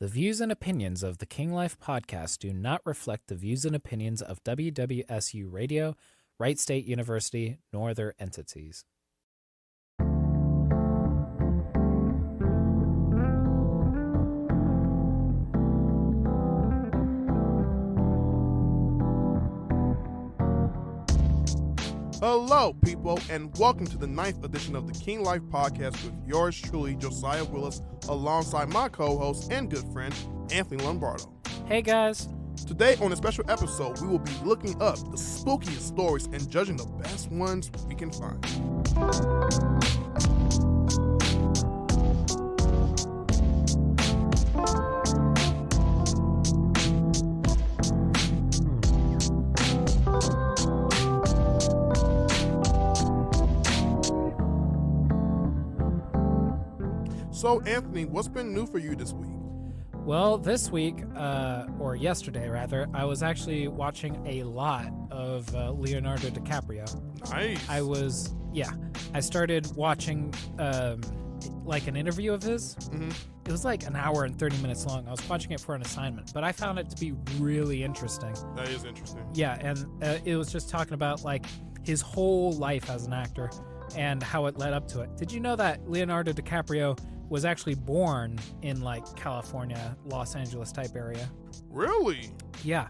The views and opinions of the King Life podcast do not reflect the views and opinions of WWSU Radio, Wright State University, nor their entities. Hello, people, and welcome to the 9th edition of the King Life podcast with yours truly, Josiah Willis, alongside my co-host and good friend, Anthony Lombardo. Hey, guys. Today, on a special episode, we will be looking up the spookiest stories and judging the best ones we can find. So, Anthony, what's been new for you this week? Well, this week, or yesterday rather, I was actually watching a lot of Leonardo DiCaprio. Nice. I started watching like an interview of his. Mm-hmm. It was like an hour and 30 minutes long. I was watching it for an assignment, but I found it to be really interesting. That is interesting. Yeah, and it was just talking about like his whole life as an actor and how it led up to it. Did you know that Leonardo DiCaprio was actually born in like California, Los Angeles type area? Really? Yeah.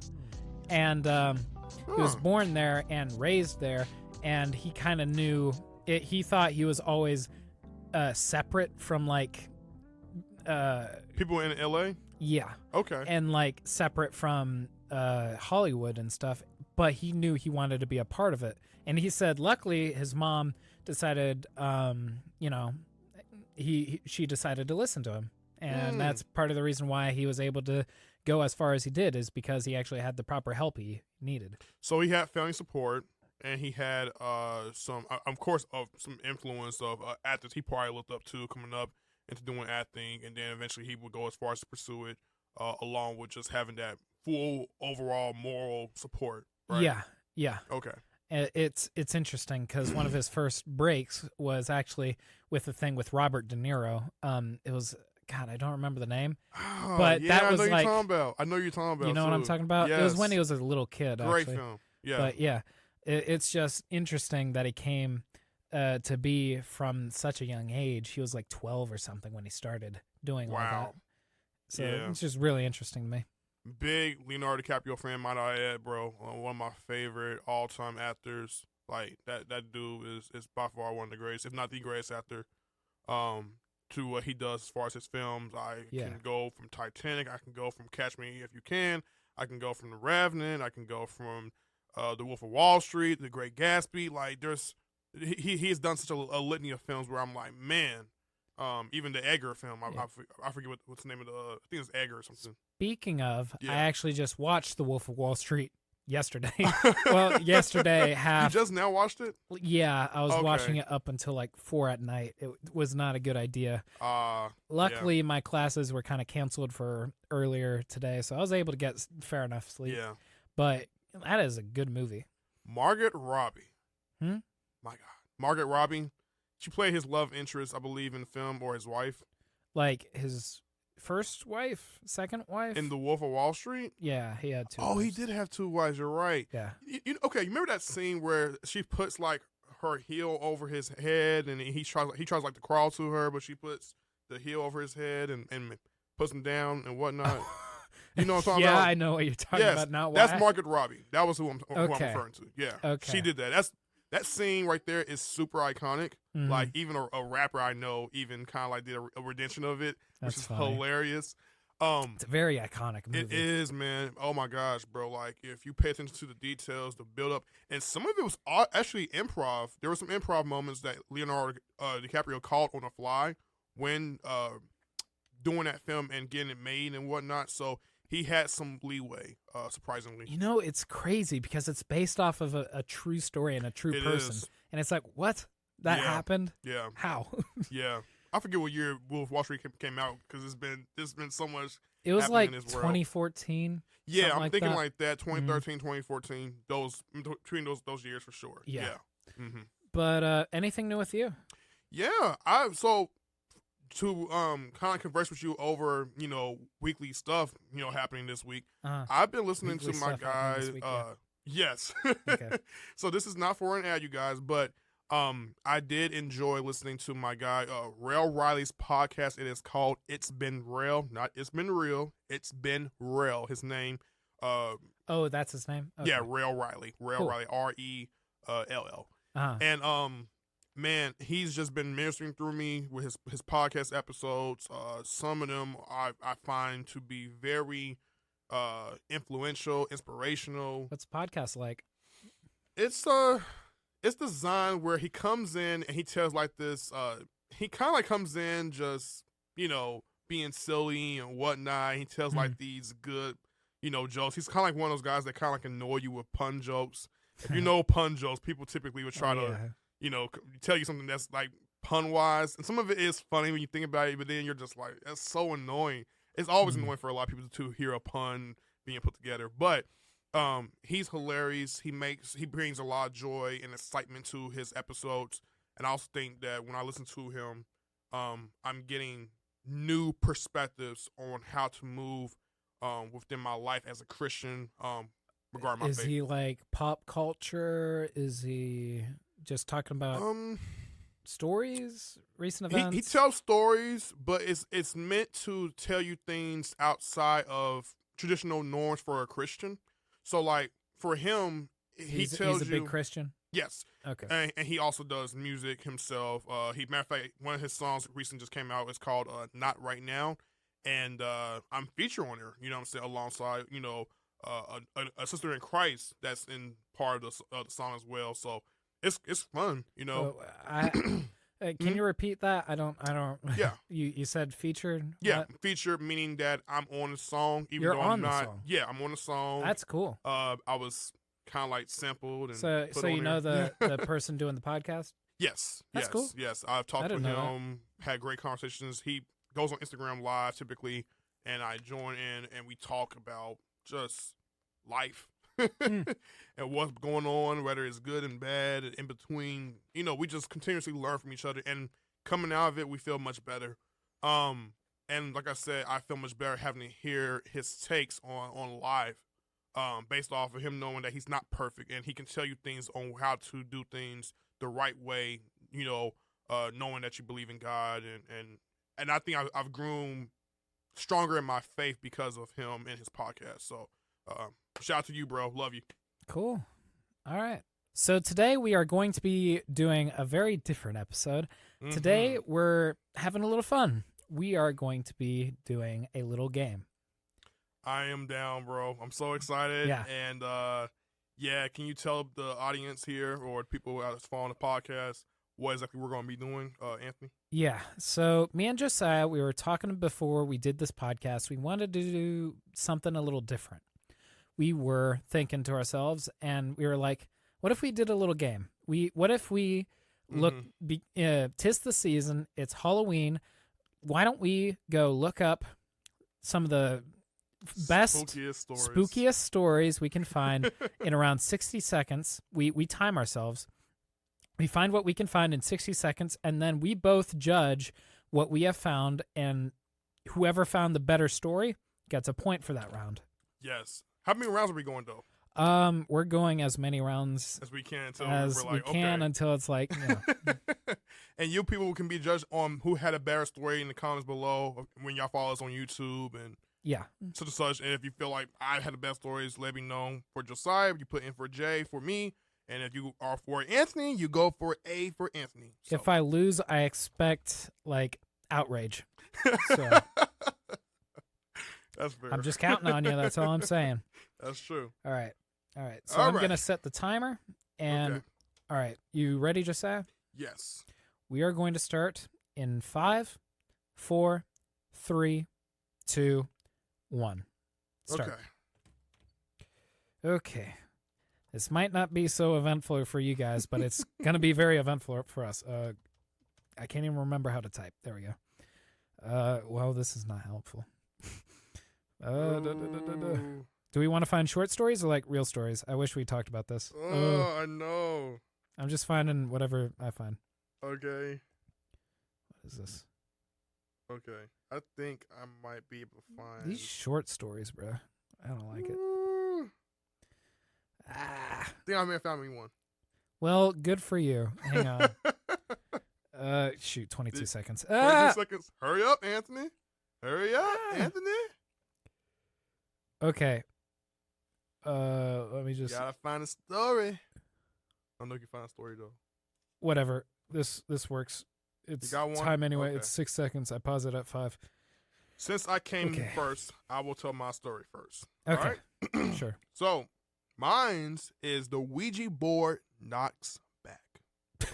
And he was born there and raised there, and he kind of knew it. He thought he was always separate from like People in LA? yeah. Okay. And like separate from Hollywood and stuff, but he knew he wanted to be a part of it. And he said luckily his mom decided she decided to listen to him, and that's part of the reason why he was able to go as far as he did, is because he actually had the proper help he needed. So he had family support, and he had some influence of actors he probably looked up to coming up into doing acting, and then eventually he would go as far as to pursue it, along with just having that full overall moral support. Right? Yeah. Okay. It's interesting because one of his first breaks was actually with a thing with Robert De Niro. It was, God, I don't remember the name, but yeah, that was I know like, you're talking about. I know you're talking about. you know what I'm talking about? Yes. It was when he was a little kid. Great actually. film. Yeah. But yeah, it's just interesting that he came to be from such a young age. He was like 12 or something when he started doing all that. So it's just really interesting to me. Big Leonardo DiCaprio fan, might I add, bro. One of my favorite all-time actors. Like that dude is by far one of the greatest, if not the greatest actor. To what he does as far as his films, I can go from Titanic. I can go from Catch Me If You Can. I can go from The Revenant. I can go from The Wolf of Wall Street, The Great Gatsby. Like he has done such a litany of films where I'm like, man. Even the Edgar film, I forget what's the name of I think it's Edgar or something. Speaking of, I actually just watched The Wolf of Wall Street yesterday. Well, yesterday half. You just now watched it? Yeah, I was watching it up until like 4 at night. It was not a good idea. Luckily, my classes were kind of canceled for earlier today, so I was able to get fair enough sleep. Yeah. But that is a good movie. Margaret Robbie. My God. Margaret Robbie. She played his love interest, I believe, in the film, or his wife. Like his first wife, second wife? In The Wolf of Wall Street? Yeah, he had two wives. wives. He did have two wives, you're right. Yeah. You remember that scene where she puts like her heel over his head and he tries like to crawl to her, but she puts the heel over his head and puts him down and whatnot? You know what I'm talking about? Yeah, I know what you're talking about now. That's Margaret Robbie. That was who I'm referring to. Yeah. Okay. She did that. That scene right there is super iconic. Mm-hmm. Like, even a rapper I know even kind of like did a rendition of it, which is hilarious. It's a very iconic movie. It is, man. Oh, my gosh, bro. Like, if you pay attention to the details, the build-up, and some of it was actually improv. There were some improv moments that Leonardo DiCaprio called on the fly when doing that film and getting it made and whatnot. So he had some leeway, surprisingly. You know, it's crazy because it's based off of a true story and a true person. Is. And it's like, what? That happened? Yeah. How? Yeah. I forget what year Wolf of Wall Street came out because there's been so much. It was like in this 2014. Yeah, I'm like thinking that. like that. 2013, 2014. Between those years for sure. Yeah. Mm-hmm. But anything new with you? Yeah. So to kind of converse with you over, weekly stuff, happening this week. Uh-huh. I've been listening Weekly to my stuff happening guy. this week, yeah. Yes. Okay. So this is not for an ad, you guys, but I did enjoy listening to my guy Rail Riley's podcast. It is called It's Been Rail, not It's Been Real. It's Been Rail. His name. Oh, that's his name? Okay. Yeah, Rail Riley. Cool. Riley. RELL. Uh-huh. And man, he's just been ministering through me with his podcast episodes. Some of them I find to be very influential, inspirational. What's the podcast like? It's designed where he comes in and he tells like this. He kind of like comes in just being silly and whatnot. He tells like these good jokes. He's kind of like one of those guys that kind of like annoy you with pun jokes. If you know pun jokes, people typically would try to tell you something that's like pun wise, and some of it is funny when you think about it, but then you're just like, that's so annoying. It's always annoying for a lot of people to hear a pun being put together, but he's hilarious. He brings a lot of joy and excitement to his episodes, and I also think that when I listen to him, I'm getting new perspectives on how to move within my life as a Christian, regarding my faith. Is he like pop culture? Is he just talking about stories, recent events? He tells stories, but it's meant to tell you things outside of traditional norms for a Christian. So, like, for him, he's a big Christian? Yes. Okay. And he also does music himself. Matter of fact, one of his songs recently just came out. It's called Not Right Now. And I'm featured on there, you know what I'm saying, alongside, a sister in Christ that's in part of the song as well. So it's fun, Can you repeat that? I don't. Yeah. You said featured? Yeah, What? featured meaning that I'm on the song. Even You're though on I'm the not. song. Yeah, I'm on the song. That's cool. I was kind of like sampled and So put on you know there. the person doing the podcast? Yes. That's yes, cool. Yes, I've talked I to didn't know him, had great conversations. He goes on Instagram Live typically, and I join in and we talk about just life and what's going on, whether it's good and bad, and in between. We just continuously learn from each other, and coming out of it, we feel much better. And like I said, I feel much better having to hear his takes on live, based off of him knowing that he's not perfect and he can tell you things on how to do things the right way. Knowing that you believe in God, and I think I've grown stronger in my faith because of him and his podcast. So, shout out to you, bro. Love you. Cool. All right. So today we are going to be doing a very different episode. Mm-hmm. Today we're having a little fun. We are going to be doing a little game. I am down, bro. I'm so excited. Yeah. And can you tell the audience here or people that's following the podcast what exactly we're going to be doing, Anthony? Yeah. So me and Josiah, we were talking before we did this podcast. We wanted to do something a little different. We were thinking to ourselves, and we were like, what if we did a little game? What if we tis the season, it's Halloween. Why don't we go look up some of the best spookiest stories we can find in around 60 seconds. We time ourselves. We find what we can find in 60 seconds, and then we both judge what we have found, and whoever found the better story gets a point for that round. Yes. How many rounds are we going, though? We're going as many rounds as we can until it's like, And you people can be judged on who had a better story in the comments below when y'all follow us on YouTube and such. And if you feel like I had the best stories, let me know. For Josiah, you put in for J for me. And if you are for Anthony, you go for A for Anthony. So. If I lose, I expect like outrage. So that's fair. I'm just counting on you. That's all I'm saying. That's true. All right. So I'm going to set the timer. And all right. You ready, Josiah? Yes. We are going to start in 5, 4, 3, 2, 1. Start. Okay. This might not be so eventful for you guys, but it's going to be very eventful for us. I can't even remember how to type. There we go. Well, this is not helpful. Do we want to find short stories or like real stories? I wish we talked about this. I know. I'm just finding whatever I find. Okay. What is this? Okay. I think I might be able to find. These short stories, bro. I don't like it. I think I may have found me one. Well, good for you. Hang on. Shoot, 22 seconds. 22 seconds. Hurry up, Anthony. Hurry up, Anthony. Okay. Let me just. You gotta find a story. I don't know if you find a story though. Whatever. This works. It's got one? time anyway. Okay. It's 6 seconds. I pause it at 5. Since I came first, I will tell my story first. Okay. All right? Sure. So, mine's is the Ouija board knocks back.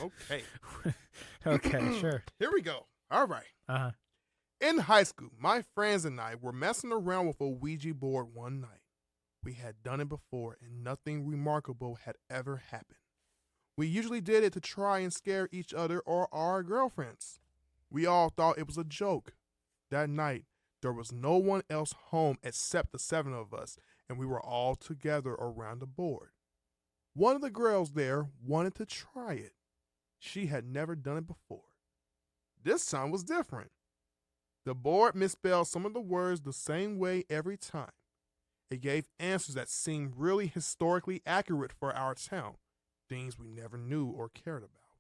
Okay. Okay, sure. Here we go. All right. Uh-huh. In high school, my friends and I were messing around with a Ouija board one night. We had done it before and nothing remarkable had ever happened. We usually did it to try and scare each other or our girlfriends. We all thought it was a joke. That night, there was no one else home except the 7 of us, and we were all together around the board. One of the girls there wanted to try it. She had never done it before. This time was different. The board misspelled some of the words the same way every time. It gave answers that seemed really historically accurate for our town, things we never knew or cared about.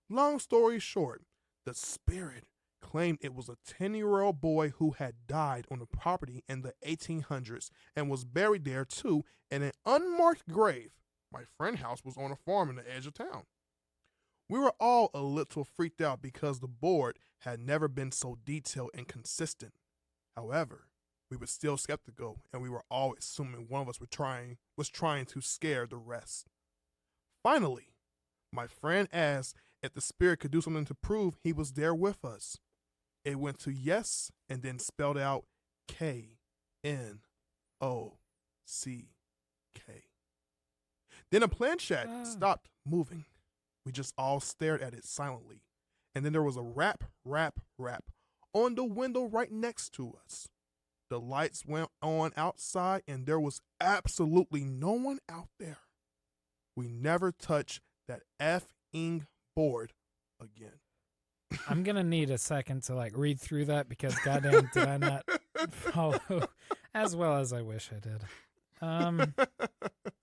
Long story short, the spirit claimed it was a 10-year-old boy who had died on the property in the 1800s and was buried there too in an unmarked grave. My friend's house was on a farm in the edge of town. We were all a little freaked out because the board had never been so detailed and consistent. However, we were still skeptical, and we were all assuming one of us was trying to scare the rest. Finally, my friend asked if the spirit could do something to prove he was there with us. It went to yes and then spelled out K-N-O-C-K. Then a planchette stopped moving. We just all stared at it silently. And then there was a rap, rap, rap on the window right next to us. The lights went on outside and there was absolutely no one out there. We never touched that effing board again. I'm going to need a second to like read through that because goddamn did I not follow as well as I wish I did.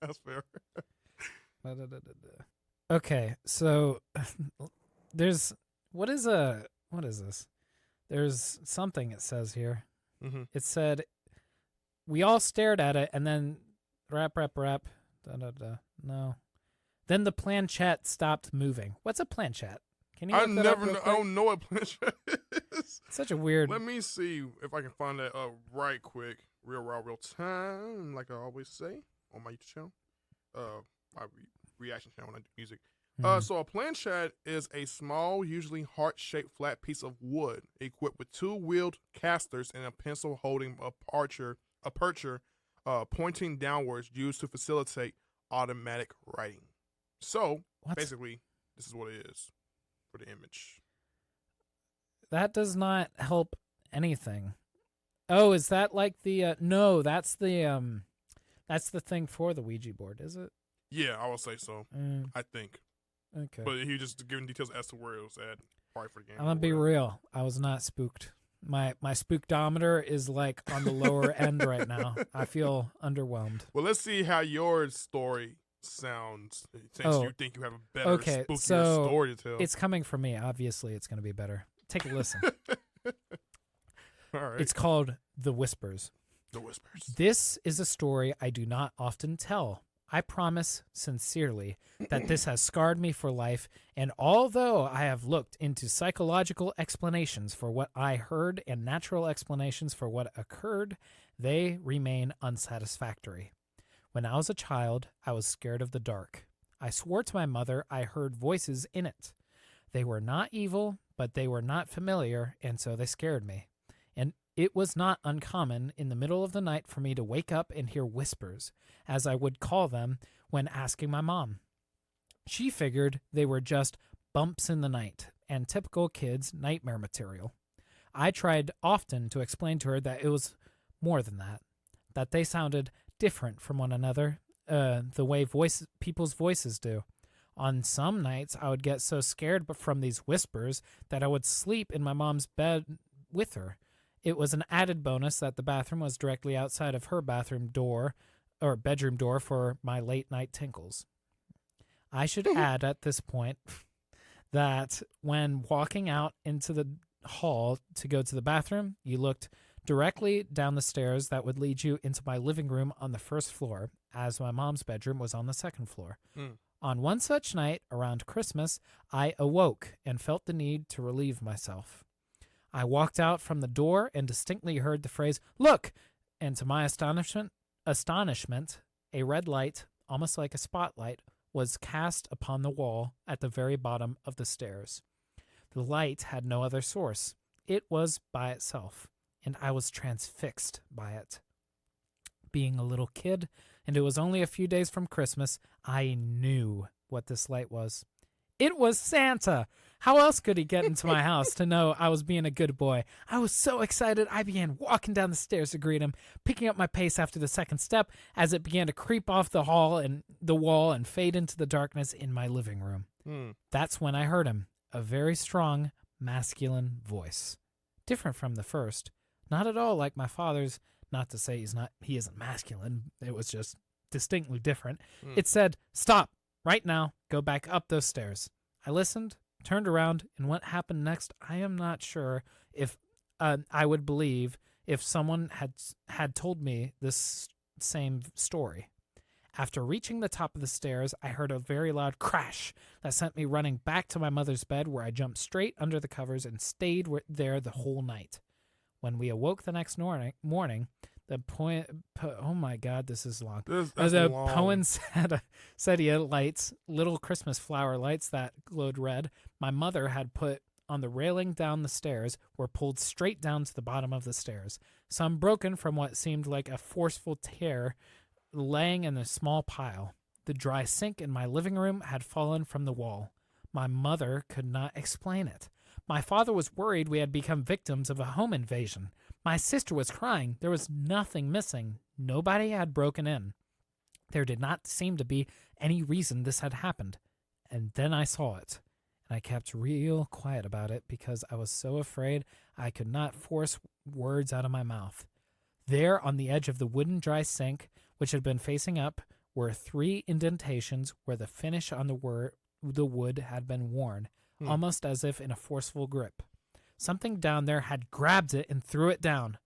That's fair. Okay, so there's what is this? There's something it says here. Mm-hmm. It said we all stared at it and then rap. No. Then the planchette stopped moving. What's a planchette? Can you look that up real quick? I don't know what planchette is. Such a weird. Let me see if I can find that right quick. Real time, like I always say on my YouTube channel. My reaction channel when I do music. So a planchette is a small, usually heart-shaped flat piece of wood equipped with 2 wheeled casters and a pencil holding a aperture pointing downwards used to facilitate automatic writing. So basically, this is what it is for the image. That does not help anything. Oh, is that like the no, that's the thing for the Ouija board, is it? Yeah, I would say so. I think. Okay. But he just giving details as to where it was at, probably for the game. I'm gonna be real. I was not spooked. My spookdometer is like on the lower end right now. I feel underwhelmed. Well, let's see how your story sounds since you think you have a better, spookier story to tell. It's coming from me. Obviously, it's going to be better. Take a listen. All right. It's called The Whispers. The Whispers. This is a story I do not often tell. I promise sincerely that this has scarred me for life, and although I have looked into psychological explanations for what I heard and natural explanations for what occurred, they remain unsatisfactory. When I was a child, I was scared of the dark. I swore to my mother I heard voices in it. They were not evil, but they were not familiar, and so they scared me. And it was not uncommon in the middle of the night for me to wake up and hear whispers, as I would call them when asking my mom. She figured they were just bumps in the night and typical kids' nightmare material. I tried often to explain to her that it was more than that they sounded different from one another, the way people's voices do. On some nights, I would get so scared from these whispers that I would sleep in my mom's with her. It was an added bonus that the bathroom was directly outside of her bathroom door or bedroom door for my late night tinkles. I should add at this point that when walking out into the hall to go to the bathroom, you looked directly down the stairs that would lead you into my living room on the first floor, as my mom's bedroom was on the second floor. On one such night, around Christmas, I awoke and felt the need to relieve myself. I walked out from the door and distinctly heard the phrase, "Look!" And to my astonishment, a red light, almost like a spotlight, was cast upon the wall at the very bottom of the stairs. The light had no other source. It was by itself, and I was transfixed by it. Being a little kid, and it was only a few days from Christmas, I knew what this light was. It was Santa! How else could he get into my house to know I was being a good boy? I was so excited, I began walking down the stairs to greet him, picking up my pace after the second step as it began to creep off the wall and fade into the darkness in my living room. That's when I heard him, a very strong, masculine voice. Different from the first. Not at all like my father's. Not to say he isn't masculine. It was just distinctly different. It said, "Stop, right now, go back up those stairs." I listened, turned around, and what happened next, I am not sure if I would believe if someone had told me this same story. After reaching the top of the stairs, I heard a very loud crash that sent me running back to my mother's bed, where I jumped straight under the covers and stayed there the whole night. When we awoke the next morning, the oh my God, this is long. The poem said he had lights, little Christmas flower lights that glowed red. My mother had put on the railing down the stairs were pulled straight down to the bottom of the stairs, some broken from what seemed like a forceful tear, laying in a small pile. The dry sink in my living room had fallen from the wall. My mother could not explain it. My father was worried we had become victims of a home invasion. My sister was crying. There was nothing missing. Nobody had broken in. There did not seem to be any reason this had happened. And then I saw it. And I kept real quiet about it because I was so afraid I could not force words out of my mouth. There on the edge of the wooden dry sink, which had been facing up, were 3 indentations where the finish on the wood had been worn, almost as if in a forceful grip. Something down there had grabbed it and threw it down.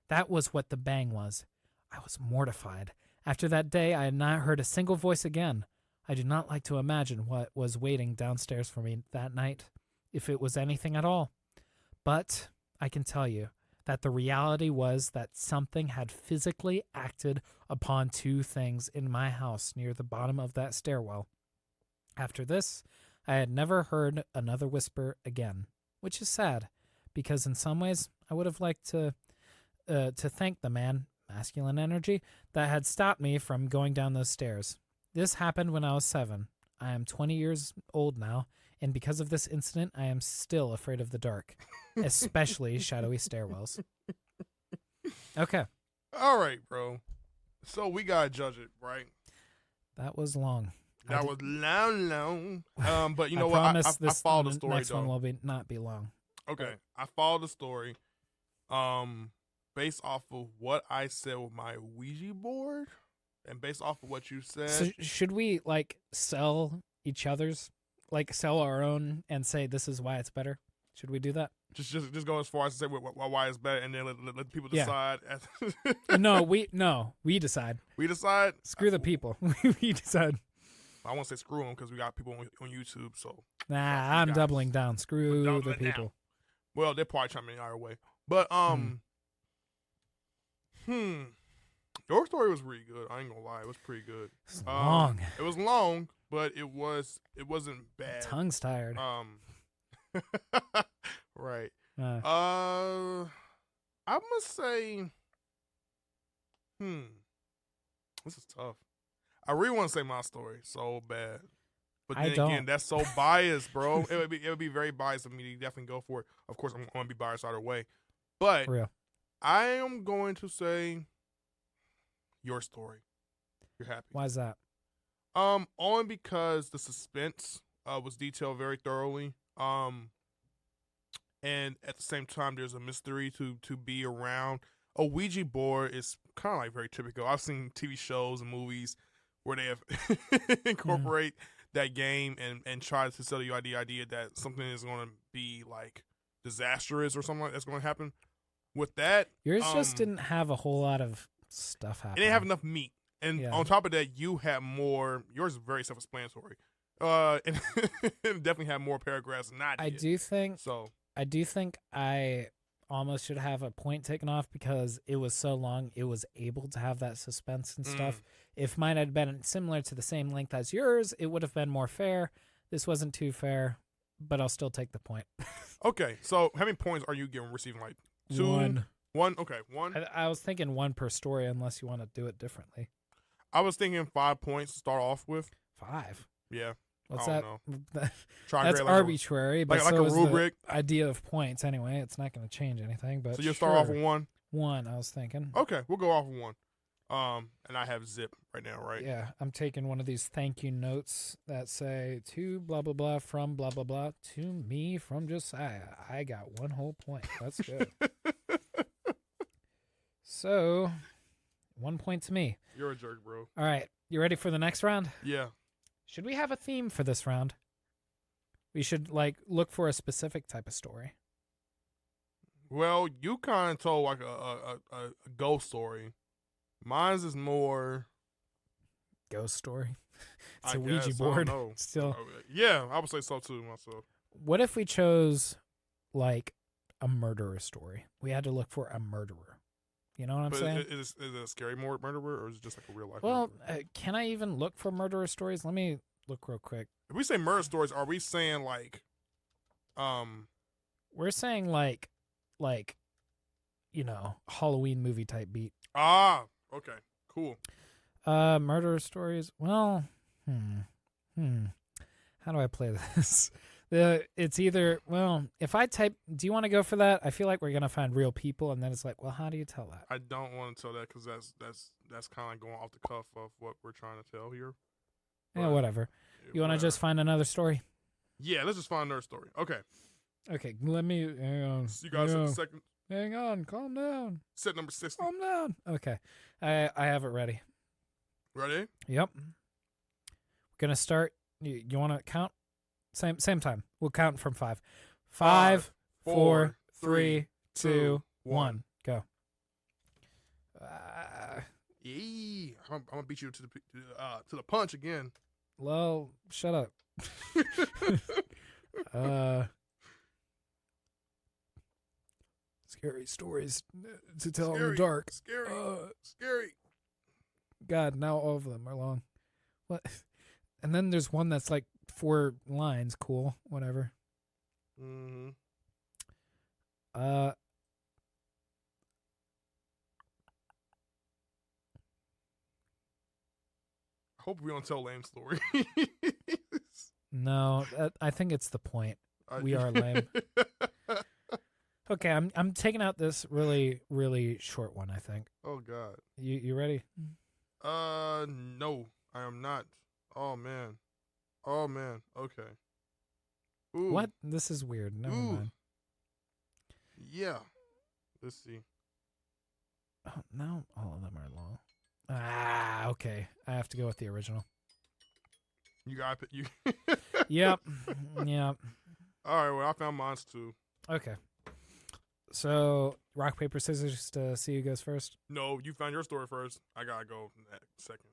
That was what the bang was. I was mortified. After that day, I had not heard a single voice again. I do not like to imagine what was waiting downstairs for me that night, if it was anything at all. But I can tell you that the reality was that something had physically acted upon 2 things in my house near the bottom of that stairwell. After this, I had never heard another whisper again, which is sad, because in some ways I would have liked to thank the man, masculine energy, that had stopped me from going down those stairs. This happened when I was 7. I am 20 years old now, and because of this incident, I am still afraid of the dark, especially shadowy stairwells. Okay. All right, bro. So we gotta judge it, right? That was long. That was long. But you know I what? I followed the story. Next though. one will not be long. Okay, I followed the story. Based off of what I said with my Ouija board, and based off of what you said. So should we sell each other's, sell our own and say this is why it's better? Should we do that? Just go as far as to say why it's better, and then let people decide. Yeah. We decide. We decide. Screw the people. We decide. I won't say screw them because we got people on YouTube. So I'm doubling down. Screw the people. Now. Well, they're probably chiming in our way, but your story was pretty good. I ain't gonna lie, it was pretty good. It's long. It was long, but it wasn't bad. My tongue's tired. Right. I must say, this is tough. I really want to say my story so bad, but then again, that's so biased, bro. it would be very biased of me to definitely go for it. Of course, I'm going to be biased either way, but I am going to say your story. You're happy. Why is that? Only because the suspense was detailed very thoroughly. and at the same time, there's a mystery to be around. A Ouija board is kind of like very typical. I've seen TV shows and movies where they have incorporate that game and try to sell you the idea that something is going to be like disastrous or something like that's going to happen. With that, yours just didn't have a whole lot of stuff happening. It didn't have enough meat. And on top of that, you have more. Yours is very self-explanatory. And definitely have more paragraphs than I did. I do think I almost should have a point taken off because it was so long. It was able to have that suspense and stuff. If mine had been similar to the same length as yours, it would have been more fair. This wasn't too fair, but I'll still take the point. Okay, so how many points are you receiving? Like 2? 1. 1? Okay, 1. I was thinking 1 per story unless you want to do it differently. I was thinking 5 points to start off with. 5? Yeah. What's I that? don't know. That's arbitrary, but like so a is rubric. The idea of points anyway. It's not going to change anything. But so you'll start off with 1? 1, I was thinking. Okay, we'll go off with 1. And I have zip right now, right? Yeah, I'm taking one of these thank you notes that say to blah blah blah from blah blah blah to me from Josiah. I got 1 whole point. That's good. So, 1 point to me. You're a jerk, bro. All right, you ready for the next round? Yeah. Should we have a theme for this round? We should look for a specific type of story. Well, you kind of told like a ghost story. Mine's is more ghost story. It's a Ouija board. Still. Yeah, I would say so too myself. What if we chose like a murderer story? We had to look for a murderer. You know what I'm saying? Is it a scary murderer or is it just like a real life? Well, can I even look for murderer stories? Let me look real quick. If we say murder stories, are we saying like, we're saying like, Halloween movie type beat. Ah, okay, cool. Murderer stories. Well, how do I play this? It's either, if I type, do you want to go for that? I feel like we're going to find real people, and then it's like, well, how do you tell that? I don't want to tell that because that's kind of like going off the cuff of what we're trying to tell here. Yeah, whatever. You want to just find another story? Yeah, let's just find another story. Okay. Okay, let me, hang on. So you guys have a second. Hang on, calm down. Set number 60. Calm down. Okay, I have it ready. Ready? Yep. We're going to start. You want to count? Same time. We'll count from 5. 5, 4, 3, 2, 1. Go. I'm gonna beat you to the punch again. Well, shut up. Scary stories to tell in the dark. Scary. God, now all of them are long. What? And then there's one that's like 4 lines. Cool. Whatever. Mm-hmm. I hope we don't tell lame stories. No, I think it's the point. We are lame. Okay, I'm taking out this really, really short one, I think. Oh God. You ready? No, I am not. Oh man. Okay. Ooh. What? This is weird. Never mind. Yeah. Let's see. Oh, now all of them are long. Okay. I have to go with the original. You got it. You. Yep. All right. Well, I found mine too. Okay. So, rock, paper, scissors to see who goes first? No, you found your story first. I gotta go second.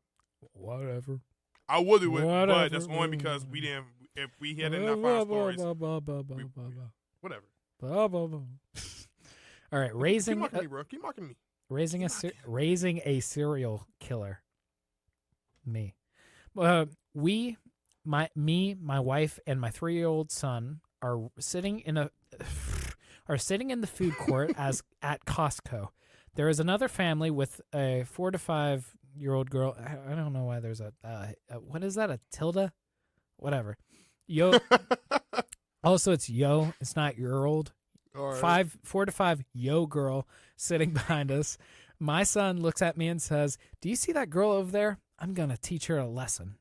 Whatever. I would do it, but that's only because we didn't. If we hadn't enough find stories, whatever. All right, raising. Keep mocking me, bro. Keep mocking me. Raising a serial killer. Me. My wife, and my 3-year-old son are sitting in the food court at Costco. There is another family with a 4 to 5-year-old girl. I don't know why there's a what is that? A tilde? Whatever. Yo. Also, it's yo. It's not year old. Right. 4 to 5 yo girl sitting behind us. My son looks at me and says, "Do you see that girl over there? I'm gonna teach her a lesson."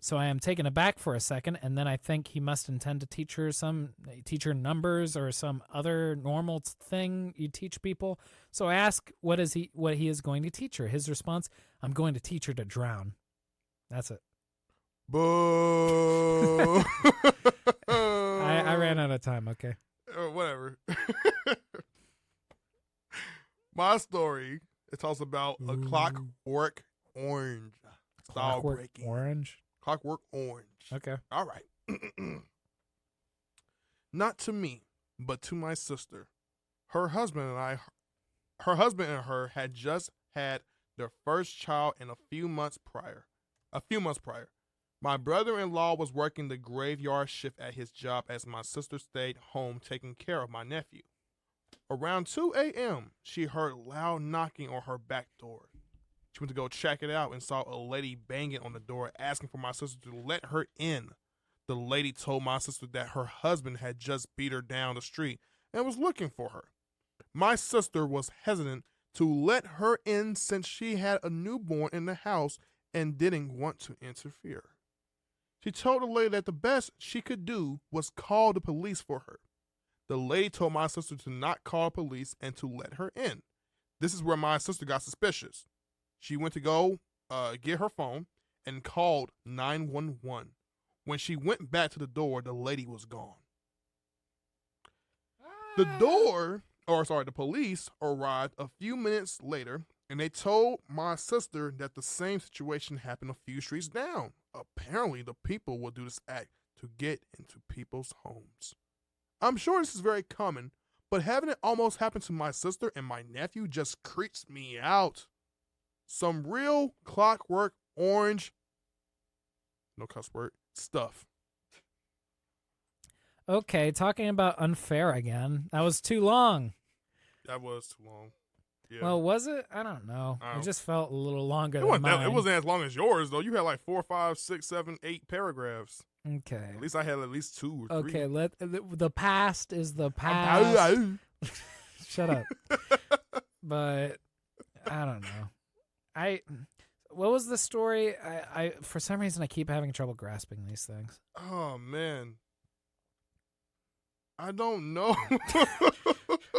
So I am taken aback for a second, and then I think he must intend to teach her numbers or some other normal thing you teach people. So I ask what he is going to teach her. His response, I'm going to teach her to drown. That's it. Boo. I ran out of time, okay. Whatever. My story, it talks about a Clockwork Orange style breaking. Orange? Clockwork Orange. Okay. All right. Not to me, but to my sister. Her husband and her had just had their first child in a few months prior. My brother-in-law was working the graveyard shift at his job as my sister stayed home taking care of my nephew. Around 2 a.m., she heard loud knocking on her back door. She went to go check it out and saw a lady banging on the door asking for my sister to let her in. The lady told my sister that her husband had just beat her down the street and was looking for her. My sister was hesitant to let her in since she had a newborn in the house and didn't want to interfere. She told the lady that the best she could do was call the police for her. The lady told my sister to not call police and to let her in. This is where my sister got suspicious. She went to go get her phone and called 911. When she went back to the door, the lady was gone. The police arrived a few minutes later, and they told my sister that the same situation happened a few streets down. Apparently, the people will do this act to get into people's homes. I'm sure this is very common, but having it almost happen to my sister and my nephew just creeps me out. Some real Clockwork Orange, no cuss word, stuff. Okay, talking about unfair again. That was too long. That was too long. Yeah. Well, was it? I don't know. It just felt a little longer than mine. It wasn't as long as yours, though. You had like 4, 5, 6, 7, 8 paragraphs. Okay. At least I had at least 2 or 3. Okay, the past is the past. Shut up. But I don't know. What was the story? I for some reason I keep having trouble grasping these things. Oh man. I don't know.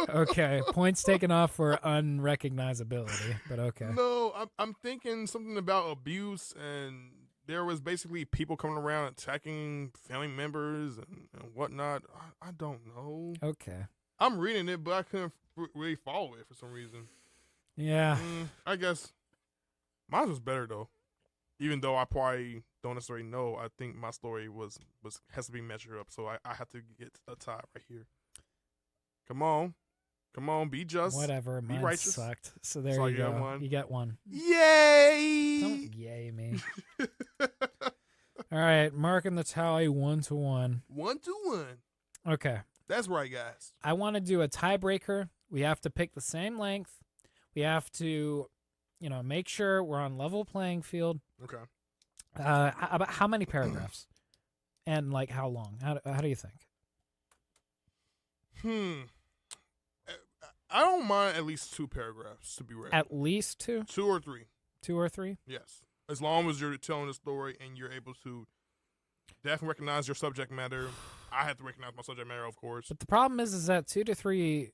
Okay, points taken off for unrecognizability, but okay. No, I'm thinking something about abuse, and there was basically people coming around attacking family members and whatnot. I don't know. Okay. I'm reading it, but I couldn't really follow it for some reason. Yeah. I guess mine was better though. Even though I probably don't necessarily know, I think my story has to be measured up. So I have to get a tie right here. Come on, be just. Whatever, be mine righteous. Sucked. So there you go. One. You get one. Yay! Don't yay me. All right, marking the tally 1-1. 1-1. Okay. That's right, guys. I want to do a tiebreaker. We have to pick the same length. We have to, make sure we're on level playing field. Okay. About how many paragraphs, and like how long? How do you think? I don't mind at least 2 paragraphs to be read. At least 2? 2 or 3. 2 or 3? Yes. As long as you're telling the story and you're able to definitely recognize your subject matter. I have to recognize my subject matter, of course. But the problem is that 2 to 3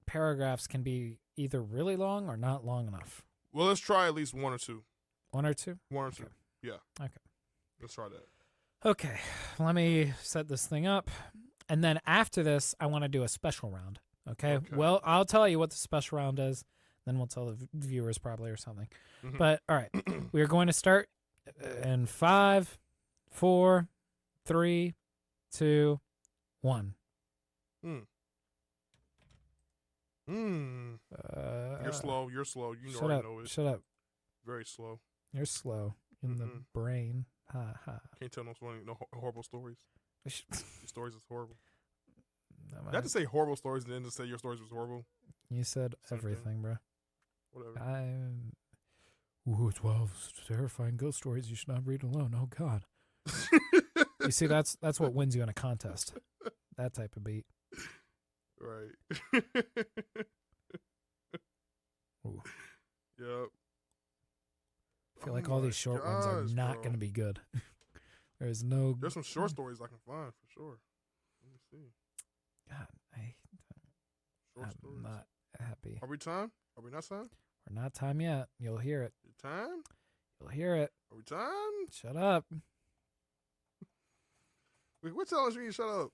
paragraphs can be either really long or not long enough. Well, let's try at least 1 or 2. 1 or 2? 1 or 2. Okay. Yeah. Okay. Let's try that. Okay. Let me set this thing up. And then after this, I want to do a special round. Okay? Well, I'll tell you what the special round is. Then we'll tell the viewers probably or something. Mm-hmm. But, all right. We are going to start in 5, 4, 3, 2, 1. You're slow. You already know it. Shut up. Very slow. You're slow in the brain. Ha ha. Can't tell no horrible stories. Your stories is horrible. No, you have to say horrible stories and then just say your stories was horrible. You said everything, bro. Whatever. 12 terrifying ghost stories you should not read alone. Oh God. You see, that's what wins you in a contest. That type of beat. Right. Ooh. Yep. feel like all these short ones are not going to be good. There's some short stories I can find for sure. Let me see. God, I'm not happy. Are we time? Are we not time? We're not time yet. You'll hear it. Time? You'll hear it. Are we time? Shut up. Wait, what telling you to shut up?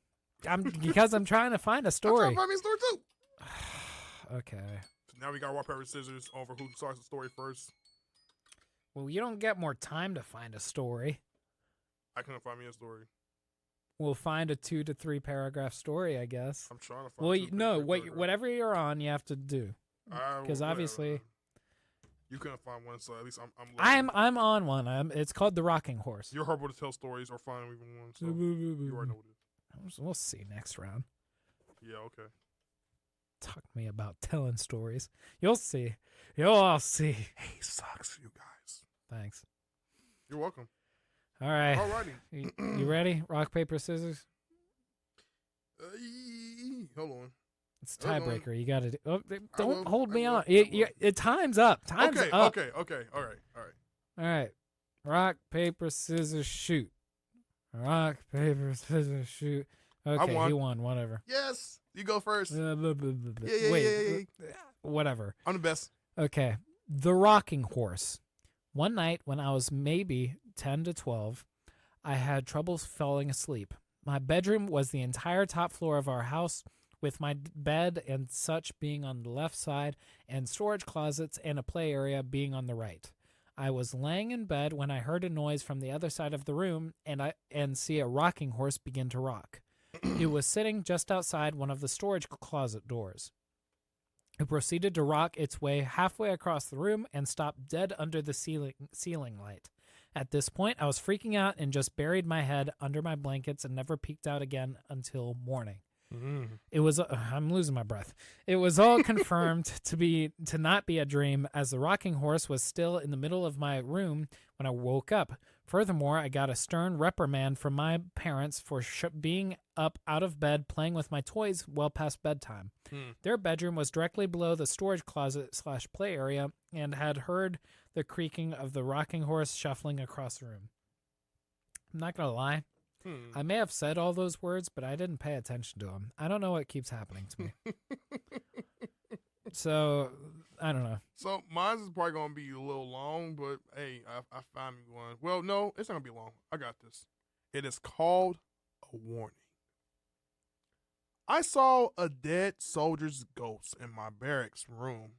Because I'm trying to find a story. I'm trying to find me a story too. Okay. So now we got rock, paper, scissors over who starts the story first. Well, you don't get more time to find a story. I couldn't find me a story. We'll find a 2 to 3 paragraph story, I guess. I'm trying to find. Well, whatever you're on, you have to do. Because obviously, you couldn't find one, so at least I'm on one. It's called The Rocking Horse. You're horrible to tell stories or find even one, so you already know what it is. We'll see next round. Yeah, okay. Talk to me about telling stories. You'll see. You'll all see. Hey, sucks, you guys. Thanks. You're welcome. All right. Alrighty. You ready? Rock, paper, scissors? Hold on. It's tiebreaker. You got to do. Don't hold me on. Time's up. Time's up. Okay. All right. All right. Rock, paper, scissors, shoot. Rock, paper, scissors, shoot. Okay, he won. Whatever. Yes. You go first. Wait. Whatever. I'm the best. Okay. The Rocking Horse. One night when I was maybe 10 to 12, I had trouble falling asleep. My bedroom was the entire top floor of our house, with my bed and such being on the left side and storage closets and a play area being on the right. I was laying in bed when I heard a noise from the other side of the room and see a rocking horse begin to rock. It was sitting just outside one of the storage closet doors. It proceeded to rock its way halfway across the room and stopped dead under the ceiling light. At this point, I was freaking out and just buried my head under my blankets and never peeked out again until morning. It was I'm losing my breath. It was all confirmed to not be a dream, as the rocking horse was still in the middle of my room when I woke up. Furthermore, I got a stern reprimand from my parents for being up out of bed playing with my toys well past bedtime. Their bedroom was directly below the storage closet / play area and had heard the creaking of the rocking horse shuffling across the room. I'm not going to lie. I may have said all those words, but I didn't pay attention to them. I don't know what keeps happening to me. So, I don't know. So, mine is probably going to be a little long, but hey, I found me one. Well, no, it's not going to be long. I got this. It is called A Warning. I saw a dead soldier's ghost in my barracks room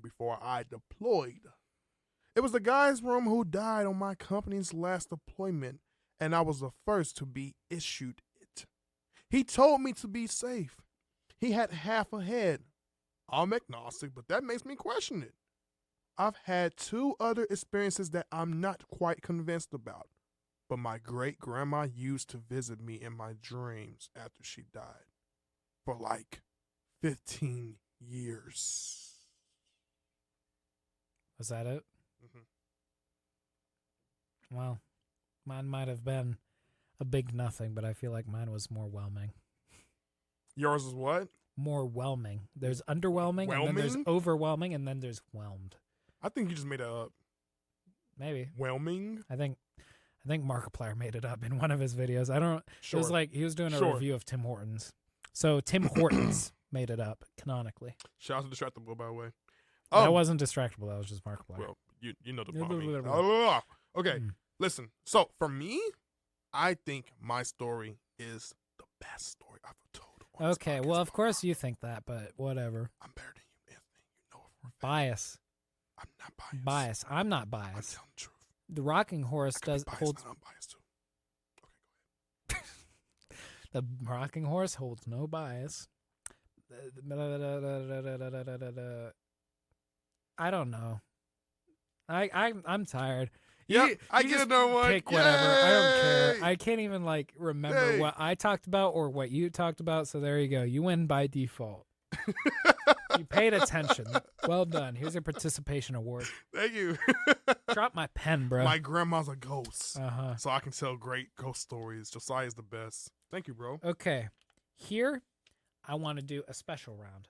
before I deployed. It was the guy's room who died on my company's last deployment, and I was the first to be issued it. He told me to be safe. He had half a head. I'm agnostic, but that makes me question it. I've had 2 other experiences that I'm not quite convinced about, but my great-grandma used to visit me in my dreams after she died for like 15 years. Was that it? Well, mine might have been a big nothing, but I feel like mine was more whelming. Yours is what? More whelming. There's underwhelming, and then there's overwhelming, and then there's whelmed. I think you just made that up. Maybe. Whelming? I think Markiplier made it up in one of his videos. It was like he was doing a review of Tim Hortons. So Tim Hortons made it up canonically. Shout out to Distractable, by the way. That wasn't Distractable. That was just Markiplier. Well, you know the problem. Okay. Listen, so for me, I think my story is the best story I've told. Okay, well, of course you think that, but whatever. I'm better than you, Anthony. You know it for a fact. Bias. I'm not biased. I'm not biased. I'm telling the truth. The rocking horse holds. I'm biased too. Okay, go ahead. The rocking horse holds no bias. I don't know. I'm tired. Yeah, I get no one. Pick whatever. I don't care. I can't even remember what I talked about or what you talked about. So there you go. You win by default. You paid attention. Well done. Here's your participation award. Thank you. Drop my pen, bro. My grandma's a ghost, so I can tell great ghost stories. Josiah's the best. Thank you, bro. Okay, here I want to do a special round.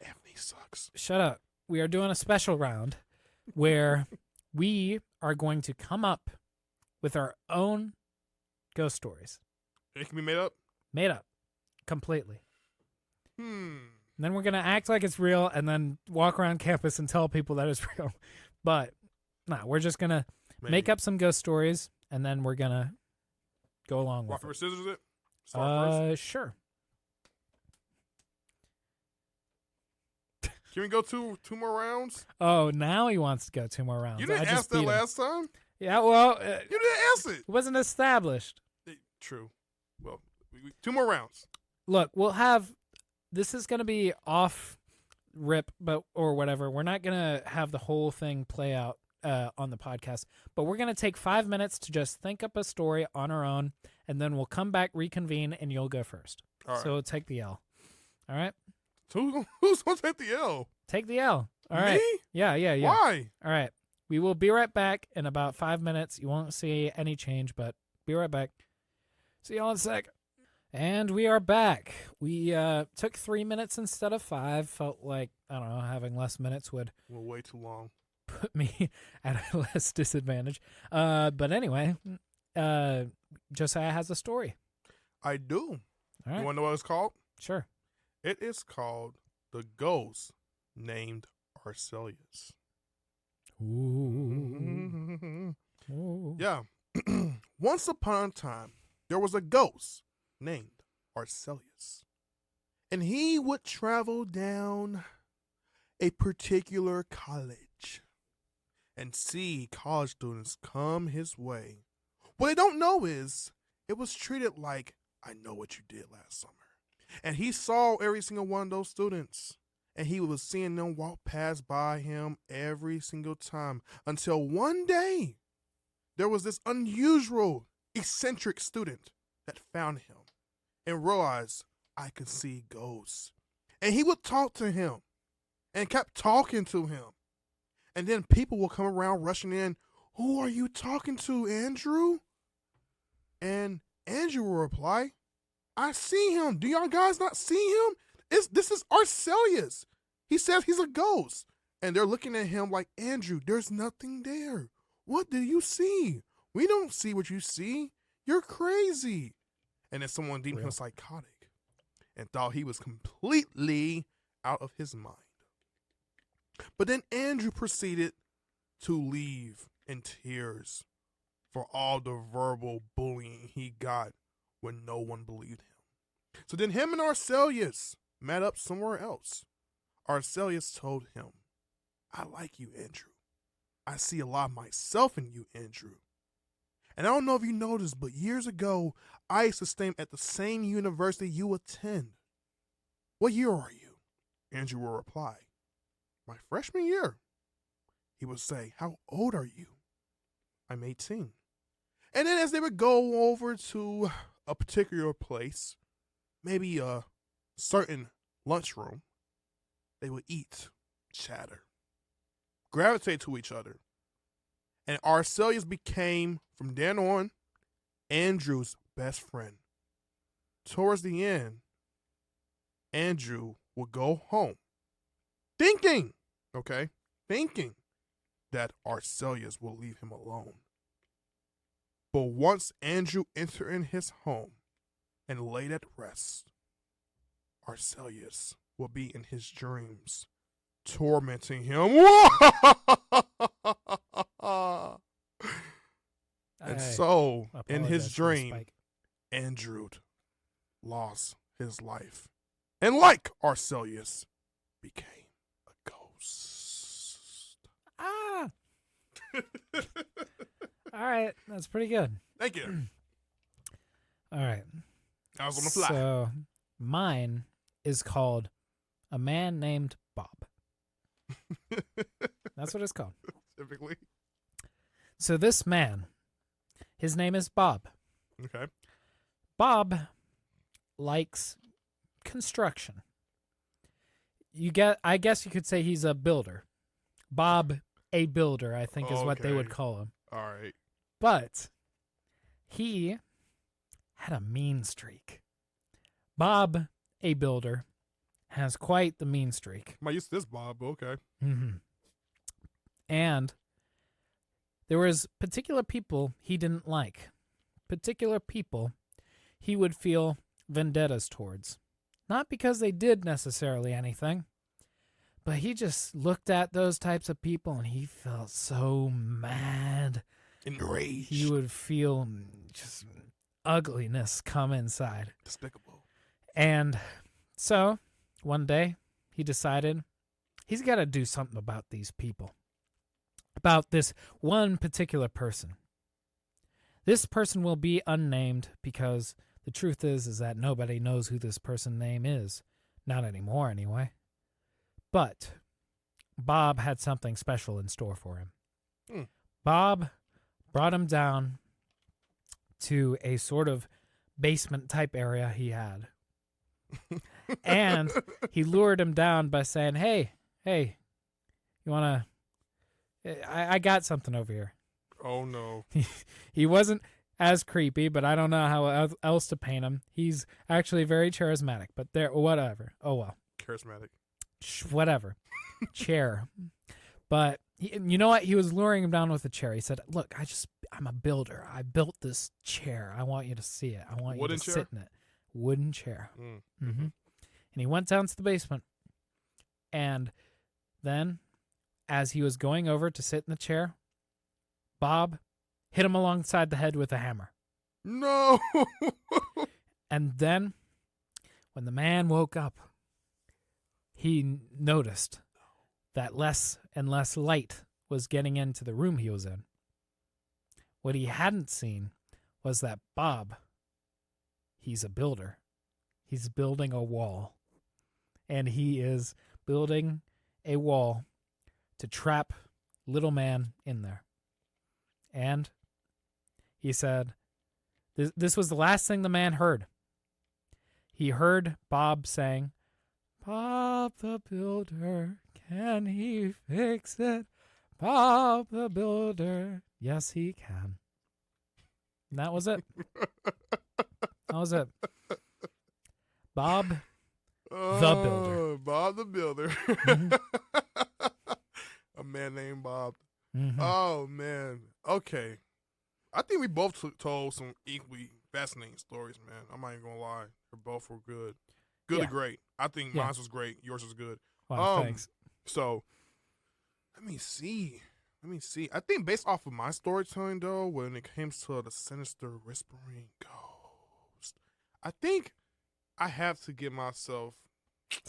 Anthony sucks. Shut up. We are doing a special round where we are going to come up with our own ghost stories. It can be made up? Made up. Completely. And then we're going to act like it's real and then walk around campus and tell people that it's real. But, no, we're just going to make up some ghost stories, and then we're going to go along with Rock, paper, scissors it? Sure. Can we go two more rounds? Oh, now he wants to go 2 more rounds. You didn't ask that last time? Yeah, well. You didn't ask it. It wasn't established. True. Well, 2 more rounds. Look, we'll have. This is going to be off rip, or whatever. We're not going to have the whole thing play out on the podcast, but we're going to take 5 minutes to just think up a story on our own, and then we'll come back, reconvene, and you'll go first. All right. So take the L. All right? So who's going to take the L? Take the L. All right. Me? Yeah. Why? All right. We will be right back in about 5 minutes. You won't see any change, but be right back. See y'all in a sec. And we are back. We took 3 minutes instead of 5. Felt like, I don't know, having less minutes would way too long. Put me at a less disadvantage. But anyway, Josiah has a story. I do. All right. You want to know what it's called? Sure. It is called The Ghost Named Arcelius. Ooh. Ooh. Yeah. Once upon a time, there was a ghost named Arcelius. And he would travel down a particular college and see college students come his way. What they don't know is it was treated like, I know what you did last summer. And he saw every single one of those students. And he was seeing them walk past by him every single time. Until one day, there was this unusual, eccentric student that found him and realized, I could see ghosts. And he would talk to him and kept talking to him. And then people will come around rushing in. Who are you talking to, Andrew? And Andrew will reply, I see him. Do y'all guys not see him? This is Arcelius. He says he's a ghost. And they're looking at him like, Andrew, there's nothing there. What do you see? We don't see what you see. You're crazy. And then someone deemed him psychotic and thought he was completely out of his mind. But then Andrew proceeded to leave in tears for all the verbal bullying he got when no one believed him. So then him and Arcelius met up somewhere else. Arcelius told him, I like you, Andrew. I see a lot of myself in you, Andrew. And I don't know if you noticed, but years ago, I used to stay at the same university you attend. What year are you? Andrew will reply, my freshman year. He would say, how old are you? I'm 18. And then as they would go over to a particular place, maybe a certain lunchroom, they would eat, chatter, gravitate to each other. And Arcelius became, from then on, Andrew's best friend. Towards the end, Andrew would go home thinking that Arcelius will leave him alone. But once Andrew entered in his home and laid at rest, Arcelius will be in his dreams, tormenting him. And so, in his dream, Andrew lost his life. And like Arcelius, became a ghost. Ah! All right, that's pretty good. Thank you. All right. I was on the fly. So, mine is called A Man Named Bob. That's what it's called. Typically. So this man, his name is Bob. Okay. Bob likes construction. I guess you could say he's a builder. Bob, a builder, I think is what they would call him. All right. But he had a mean streak. Bob, a builder, has quite the mean streak. I'm not used to this, Bob, but okay. Mm-hmm. And there was particular people he didn't like, particular people he would feel vendettas towards. Not because they did necessarily anything, but he just looked at those types of people and he felt so mad. Enraged. He would feel just ugliness come inside. Despicable. And so one day he decided he's got to do something about these people, about this one particular person. This person will be unnamed because the truth is that nobody knows who this person's name is. Not anymore, anyway. But Bob had something special in store for him. Bob brought him down to a sort of basement-type area he had. And he lured him down by saying, hey, you want to... I got something over here. Oh, no. He wasn't as creepy, but I don't know how else to paint him. He's actually very charismatic, but whatever. Oh, well. Charismatic. Whatever. Chair. But you know what? He was luring him down with a chair. He said, look, I'm a builder. I built this chair. I want you to see it. I want you to sit in it. Wooden chair. Mm-hmm. And he went down to the basement. And then, as he was going over to sit in the chair, Bob hit him alongside the head with a hammer. No! And then, when the man woke up, he noticed that less and less light was getting into the room he was in. What he hadn't seen was that Bob, he's a builder. He's building a wall. And he is building a wall to trap little man in there. And he said, this was the last thing the man heard. He heard Bob saying, Bob the builder, can he fix it? Bob the builder, yes he can. And that was it. That was it. Bob the builder. Bob the builder. Mm-hmm. A man named Bob. Mm-hmm. Oh, man. Okay. I think we both told some equally fascinating stories, man. I'm not even going to lie. They both were good. Good or great. I think mine was great. Yours was good. Wow, thanks. So, let me see. I think based off of my storytelling, though, when it comes to the sinister whispering ghost, I think I have to give myself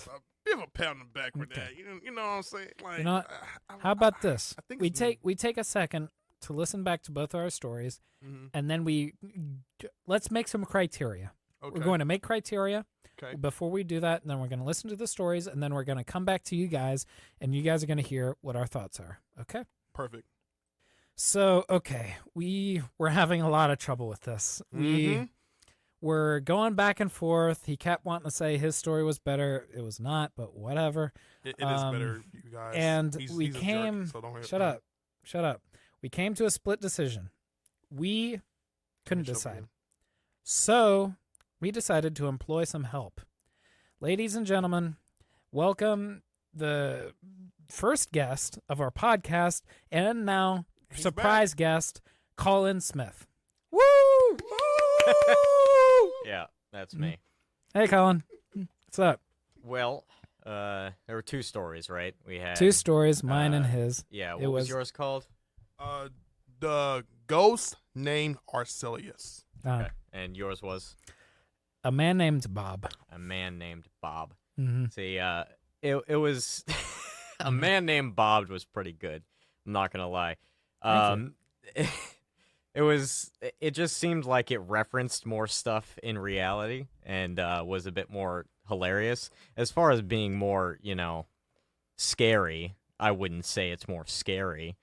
a bit of a pat on the back for that. You know what I'm saying? Like, you know what? How about this? I think we take a second to listen back to both our stories, mm-hmm. and then let's make some criteria. Okay. We're going to make criteria okay. before we do that, and then we're going to listen to the stories, and then we're going to come back to you guys, and you guys are going to hear what our thoughts are. Okay? Perfect. So, okay, we were having a lot of trouble with this. Mm-hmm. We were going back and forth. He kept wanting to say his story was better. It was not, but whatever. It is better, you guys. And he's came... a jerk, so don't Shut up. We came to a split decision. We couldn't decide. So we decided to employ some help. Ladies and gentlemen, welcome the first guest of our podcast, and now surprise guest, Colin Smith. Woo! Yeah, that's me. Hey, Colin. What's up? Well, there were two stories, right? We had two stories, mine and his. Yeah, what was yours called? The ghost named Arcelius. Okay. And yours was? A man named Bob. A man named Bob. Mm-hmm. See, it was a man named Bob was pretty good. I'm not gonna lie. It just seemed like it referenced more stuff in reality and was a bit more hilarious. As far as being more, scary, I wouldn't say it's more scary,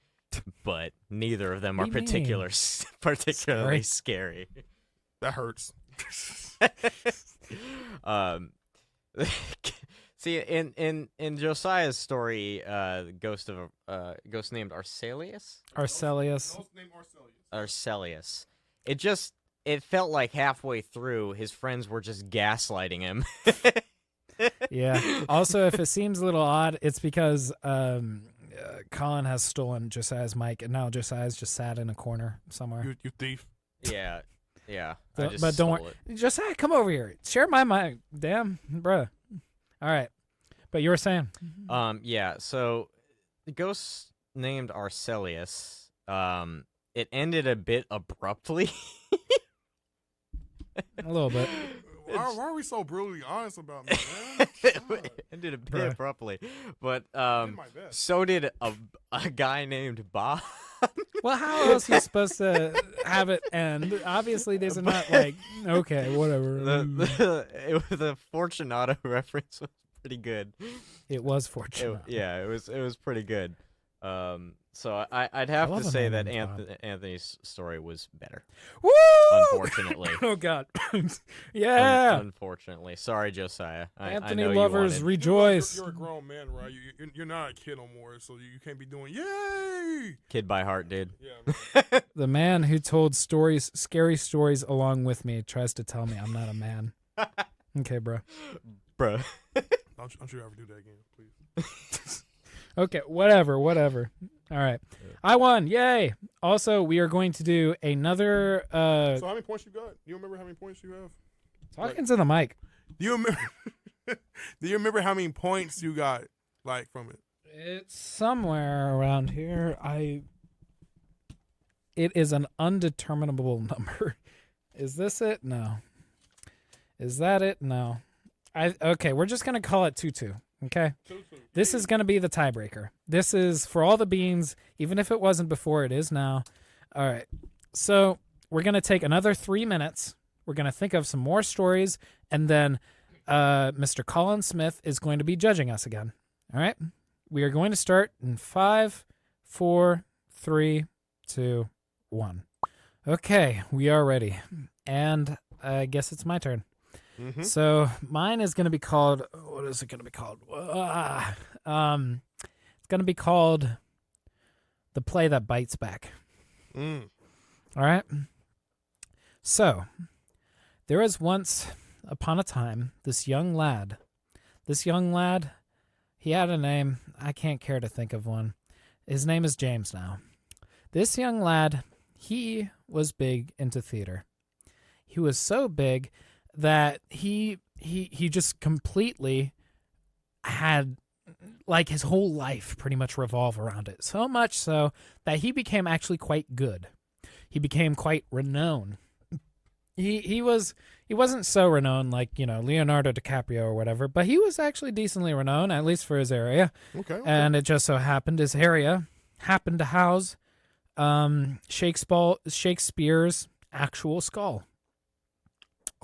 but neither of them are particularly scary. That hurts. See, in Josiah's story, the ghost named Arcelius. Ghost named Arcelius. It felt like halfway through, his friends were just gaslighting him. Yeah. Also, if it seems a little odd, it's because Colin has stolen Josiah's mic, and now Josiah's just sat in a corner somewhere. You thief. Yeah. I just But don't stole worry. it. Josiah, come over here. Share my mic. Damn, bruh. All right. But you were saying? Yeah, so the ghost named Arcelius, it ended a bit abruptly. A little bit. Why are we so brutally honest about that, man? It ended a bit Bruh. abruptly. But I did my best. so did a guy named Bob. Well, how else are you supposed to have it end? Obviously, these are not like, okay, whatever. The Fortunato reference was pretty good. It was fortunate. It was pretty good. So I'd have love to a say man that named Anthony's story was better. Woo! Unfortunately. Oh, God. Yeah. Unfortunately. Sorry, Josiah. I Anthony know you lovers wanted- rejoice. You're a grown man, right? You're not a kid no more, so you can't be doing yay. Kid by heart, dude. Yeah, man. The man who told scary stories along with me tries to tell me I'm not a man. Okay, bro. Bro. Don't you ever do that again, please. Okay, whatever. All right. I won. Yay. Also, we are going to do another So how many points you got? Do you remember how many points you have? talking to the mic. Do you remember? Do you remember how many points you got, like, from it? It's somewhere around here. It is an undeterminable number. Is this it? No. Is that it? No. Okay, we're just going to call it 2-2. Okay? This is going to be the tiebreaker. This is for all the beans, even if it wasn't before, it is now. All right. So we're going to take another 3 minutes. We're going to think of some more stories, and then Mr. Colin Smith is going to be judging us again. All right? We are going to start in 5, 4, 3, 2, 1. Okay, we are ready. And I guess it's my turn. Mm-hmm. So mine is going to be called, what is it going to be called? It's going to be called The Play That Bites Back. Mm. All right. So there was once upon a time this young lad, he had a name. I can't care to think of one. His name is James now. This young lad, he was big into theater. He was so big that he just completely had, like, his whole life pretty much revolve around it. So much so that he became actually quite good. He became quite renowned. He wasn't so renowned like, Leonardo DiCaprio or whatever, but he was actually decently renowned, at least for his area. Okay. And it just so happened his area happened to house Shakespeare's actual skull.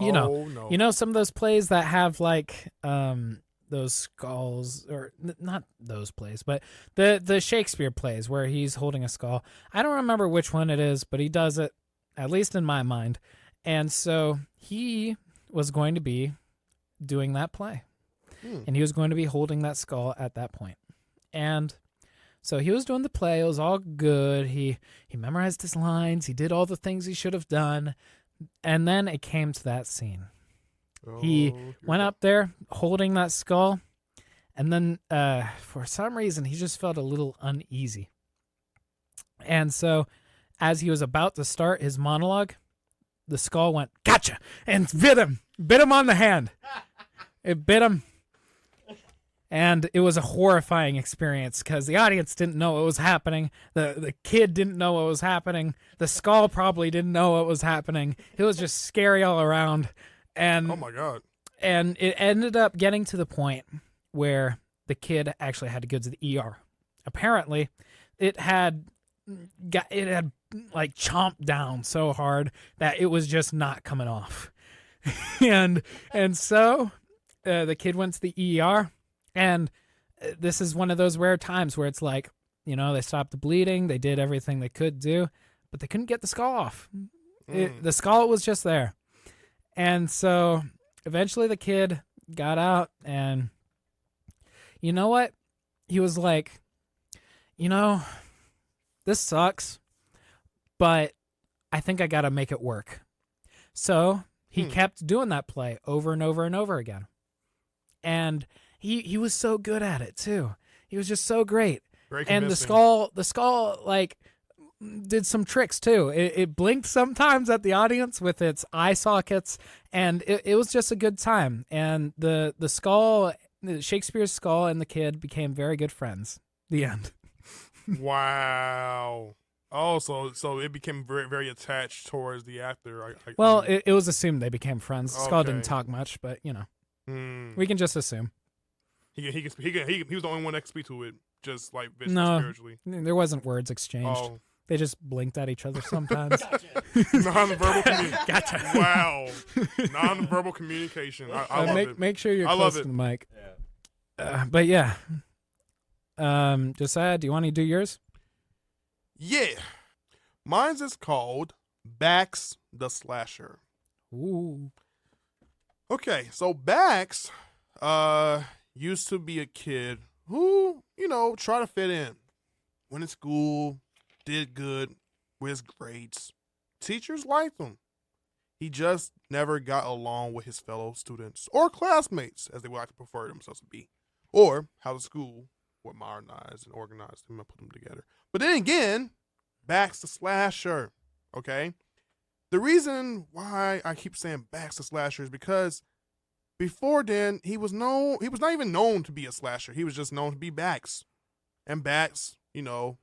No. You know some of those plays that have like those skulls, or not those plays, but the Shakespeare plays where he's holding a skull. I don't remember which one it is, but he does it, at least in my mind. And so he was going to be doing that play. And he was going to be holding that skull at that point. And so he was doing the play. It was all good. He memorized his lines. He did all the things he should have done. And then it came to that scene. He went up there holding that skull, and then for some reason he just felt a little uneasy. And so as he was about to start his monologue, the skull went, "Gotcha!" and bit him on the hand. It bit him. And it was a horrifying experience because the audience didn't know what was happening. The kid didn't know what was happening. The skull probably didn't know what was happening. It was just scary all around. And oh my God. And it ended up getting to the point where the kid actually had to go to the ER. Apparently, it had like chomped down so hard that it was just not coming off. and so the kid went to the ER. And this is one of those rare times where it's like, they stopped the bleeding. They did everything they could do, but they couldn't get the skull off. The skull was just there. And so eventually the kid got out, and you know what? He was like, this sucks, but I think I got to make it work. So he kept doing that play over and over and over again. And he was so good at it too. He was just so great. Very And the convincing. skull, like, did some tricks too. It blinked sometimes at the audience with its eye sockets, and it was just a good time. And the skull, Shakespeare's skull, and the kid became very good friends. The end. Wow. Oh, so it became very very attached towards the actor. Well, it was assumed they became friends. The skull didn't Okay. talk much, but Hmm. we can just assume. He was the only one that could speak to it, just like No. spiritually. There wasn't words exchanged. Oh, They just blinked at each other sometimes. nonverbal communication. Gotcha. Wow, nonverbal communication. I love it. Make sure you're I love close to it. the mic. Yeah. But yeah. Josiah, do you want to do yours? Yeah, mine's is called Bax the Slasher. Ooh. Okay, so Bax, used to be a kid who, tried to fit in. Went to school, did good with his grades. Teachers liked him. He just never got along with his fellow students or classmates, as they would like to prefer themselves to be, or how the school would modernize and organize them and put them together. But then again, Bax the Slasher, okay? The reason why I keep saying Bax the Slasher is because before then, he was not even known to be a slasher. He was just known to be Bax. And Bax,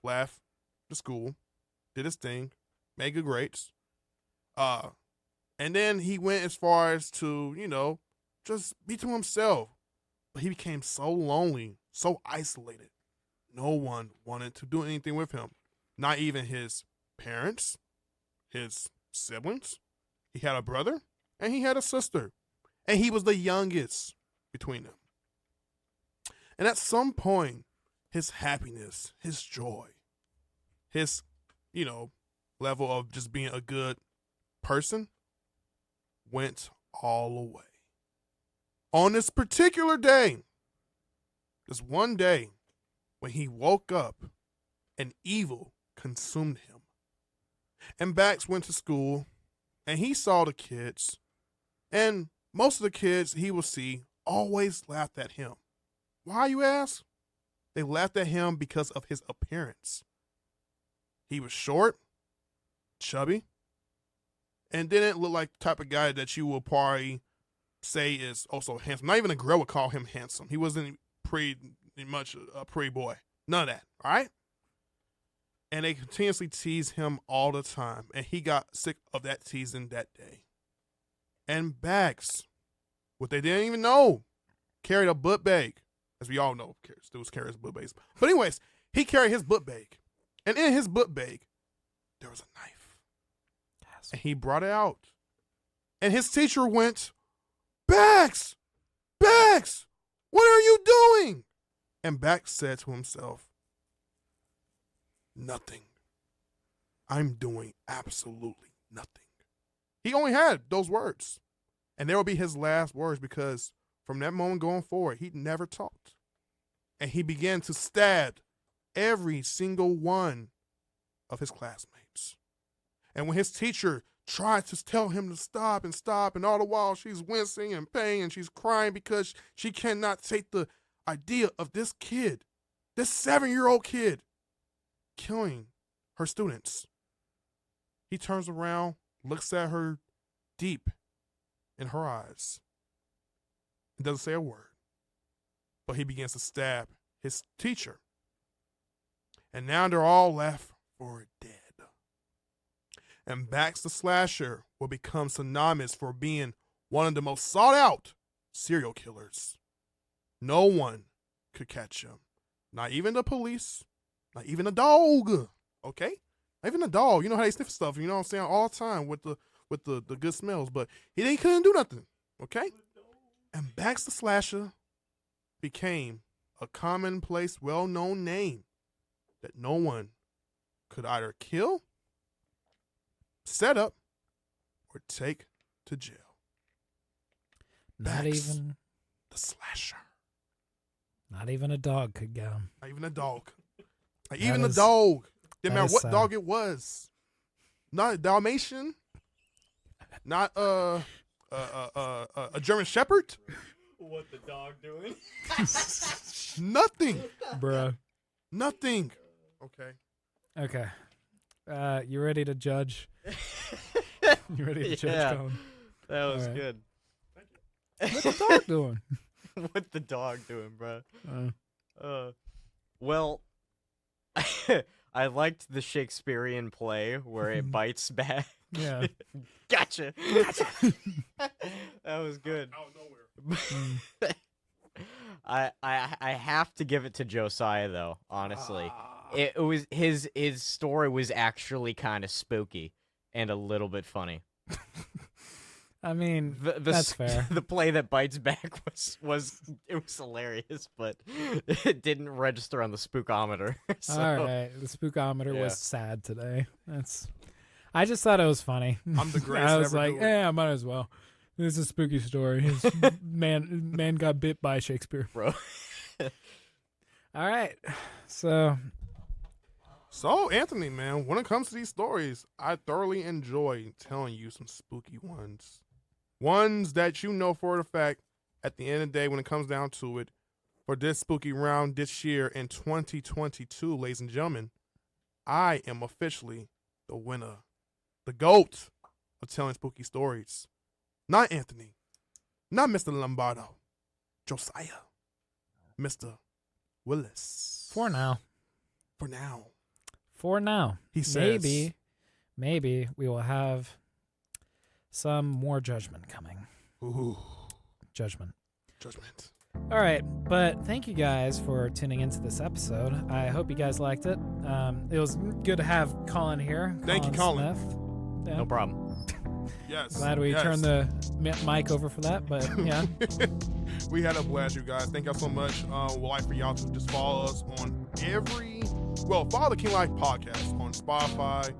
left the school, did his thing, made good grades. And then he went as far as to, just be to himself. But he became so lonely, so isolated. No one wanted to do anything with him. Not even his parents, his siblings. He had a brother and he had a sister. And he was the youngest between them. And at some point, his happiness, his joy, his, level of just being a good person went all away. On this particular day, this one day, when he woke up, an evil consumed him. And Bax went to school, and he saw the kids, and most of the kids he would see always laughed at him. Why, you ask? They laughed at him because of his appearance. He was short, chubby, and didn't look like the type of guy that you will probably say is also handsome. Not even a girl would call him handsome. He wasn't pretty much a pretty boy. None of that, all right? And they continuously tease him all the time, and he got sick of that teasing that day. And Bax, what they didn't even know, carried a book bag. As we all know, students carry his book bags. But anyways, he carried his book bag. And in his book bag, there was a knife. Yes. And he brought it out. And his teacher went, Bax! Bax! What are you doing? And Bax said to himself, nothing. I'm doing absolutely nothing. He only had those words. And there will be his last words because from that moment going forward, he never talked. And he began to stab every single one of his classmates. And when his teacher tried to tell him to stop, and all the while she's wincing and pain and she's crying because she cannot take the idea of this kid, this 7-year-old kid, killing her students. He turns around, looks at her deep in her eyes, and doesn't say a word. But he begins to stab his teacher. And now they're all left for dead. And Bax the Slasher will become synonymous for being one of the most sought out serial killers. No one could catch him. Not even the police. Not even a dog. Okay? Not even a dog. You know how they sniff stuff, you know what I'm saying, all the time with the good smells. But he couldn't do nothing. Okay? And Bax the Slasher became a commonplace, well-known name that no one could either kill, set up, or take to jail. Not Bax even the Slasher. Not even a dog could get him. Not even a dog. Not That even is- a dog. Didn't that matter is what sad. dog it was. Not a Dalmatian. Not a German Shepherd. What the dog doing? Nothing. Bruh. Nothing. Okay. Okay. You ready to judge? You ready to judge, Yeah. Colin? That was All right. good. What's the dog doing? What the dog doing, bro? Uh, Well, I liked the Shakespearean play where it bites back. yeah. Gotcha. That was good. Out of nowhere. I have to give it to Josiah though. Honestly, it was his story was actually kind of spooky and a little bit funny. I mean, The that's fair. The play that bites back was hilarious, but it didn't register on the spookometer. So, All right. The spookometer Yeah. was sad today. I just thought it was funny. I'm the greatest I was ever like, do it. I might as well. This is a spooky story. His man got bit by Shakespeare. bro. All right. So, Anthony, man, when it comes to these stories, I thoroughly enjoy telling you some spooky ones. Ones that you know for a fact, at the end of the day, when it comes down to it, for this spooky round this year in 2022, ladies and gentlemen, I am officially the winner, the GOAT of telling spooky stories. Not Anthony, not Mr. Lombardo, Josiah, Mr. Willis. for now. For now. He says. Maybe we will have some more judgment coming. Ooh, Judgment. judgment. All right, but thank you guys for tuning into this episode. I hope you guys liked it. It was good to have Colin here. Thank you, Colin. Smith. Yeah. No problem. Yes. Glad we yes. turned the mic over for that, but yeah. We had a blast, you guys. Thank y'all so much. We'd like for y'all to just follow us on follow the King Life podcast on Spotify,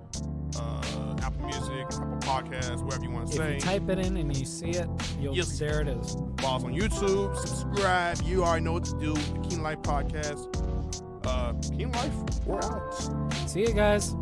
Apple Music, Apple Podcasts, whatever you want to If say. you type it in and you see it, Yes. there it is. Follow us on YouTube, subscribe. You already know what to do. The King Life podcast. King Life, we're out. See you guys.